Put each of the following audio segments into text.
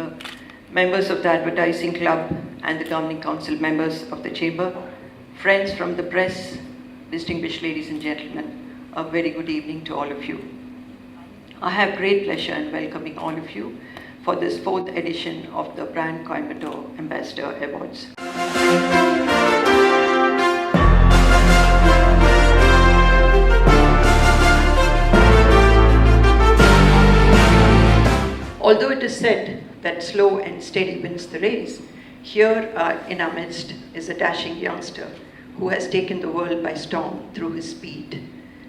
Chamber, members of the Advertising Club and the Governing Council members of the Chamber, friends from the press, distinguished ladies and gentlemen, a very good evening to all of you. I have great pleasure in welcoming all of you for this 4th edition of the Brand Coimbatore Ambassador Awards. Although it is said that slow and steady wins the race, here in our midst is a dashing youngster who has taken the world by storm through his speed.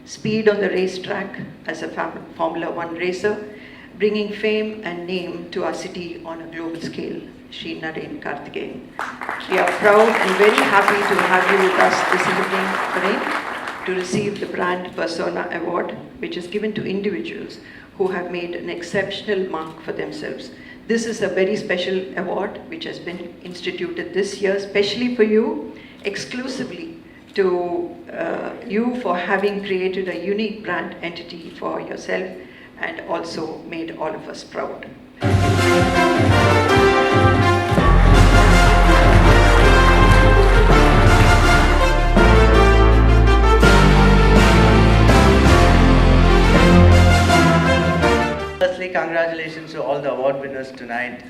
Speed on the racetrack as a Formula One racer, bringing fame and name to our city on a global scale, Shri Naren Karthikeyan. We are proud and very happy to have you with us this evening, Naren, to receive the Brand Persona Award, which is given to individuals who have made an exceptional mark for themselves. This is a very special award which has been instituted this year, especially for you, exclusively to you for having created a unique brand entity for yourself and also made all of us proud. Firstly, congratulations to all the award winners tonight.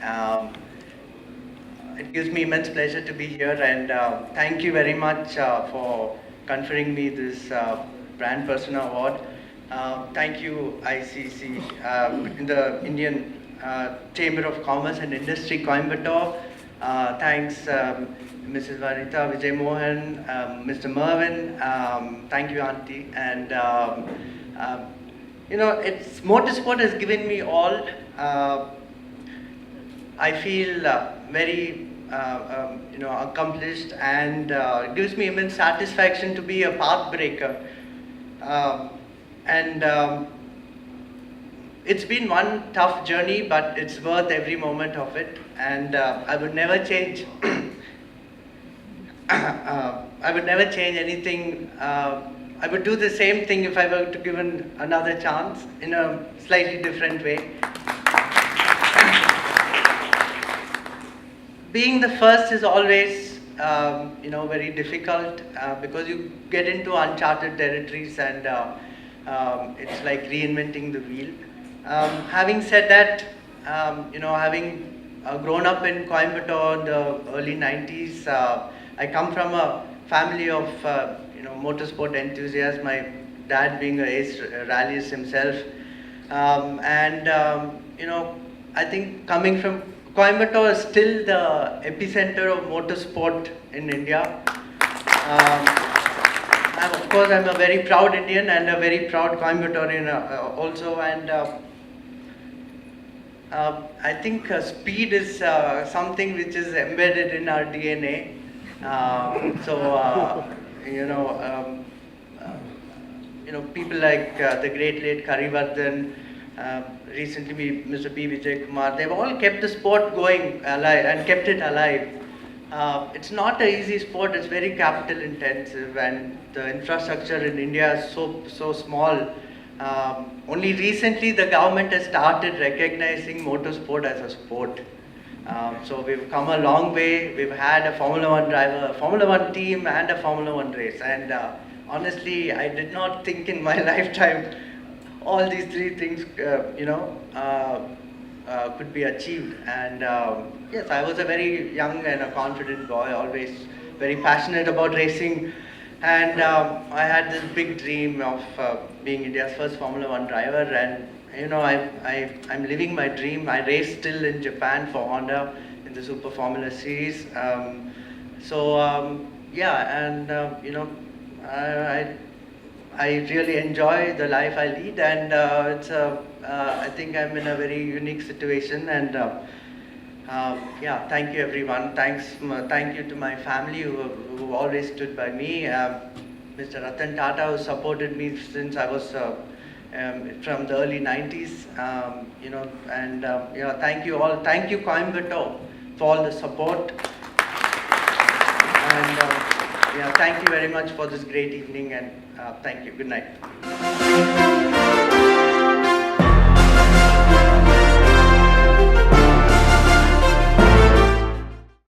It gives me immense pleasure to be here, and thank you very much for conferring me this Brand Persona Award. Thank you, ICC, in the Indian Chamber of Commerce and Industry, Coimbatore. Thanks, Mrs. Varita, Vijay Mohan, Mr. Mervin. Thank you, Auntie. And you know, motorsport has given me all. I feel very accomplished, and it gives me immense satisfaction to be a path breaker. It's been one tough journey, but it's worth every moment of it. And I would never change. I would never change anything. I would do the same thing if I were to given another chance in a slightly different way. Being the first is always, very difficult because you get into uncharted territories, and it's like reinventing the wheel. Having said that, having grown up in Coimbatore in the early 90s, I come from a family of motorsport enthusiasts. My dad being a race rallyist himself, I think coming from Coimbatore is still the epicenter of motorsport in India. Of course, I'm a very proud Indian and a very proud Coimbatorian also. And I think speed is something which is embedded in our DNA. People like the great late Karivardhan, recently Mr. P.Vijay, Kumar, they've all kept the sport going alive and kept it alive. It's not an easy sport, it's very capital intensive, and the infrastructure in India is so small. Only recently the government has started recognizing motorsport as a sport. So we've come a long way. We've had a Formula One driver, a Formula One team, and a Formula One race. And honestly, I did not think in my lifetime all these three things, could be achieved. And yes, I was a very young and a confident boy, always very passionate about racing. And I had this big dream of being India's first Formula One driver. And I'm living my dream. I race still in Japan for Honda in the Super Formula Series. I really enjoy the life I lead, and I think I'm in a very unique situation. And thank you everyone. Thank you to my family who always stood by me. Mr. Ratan Tata, who supported me since I was from the early 90s. Thank you all. Thank you Coimbatore for all the support. And thank you very much for this great evening, and thank you. Good night.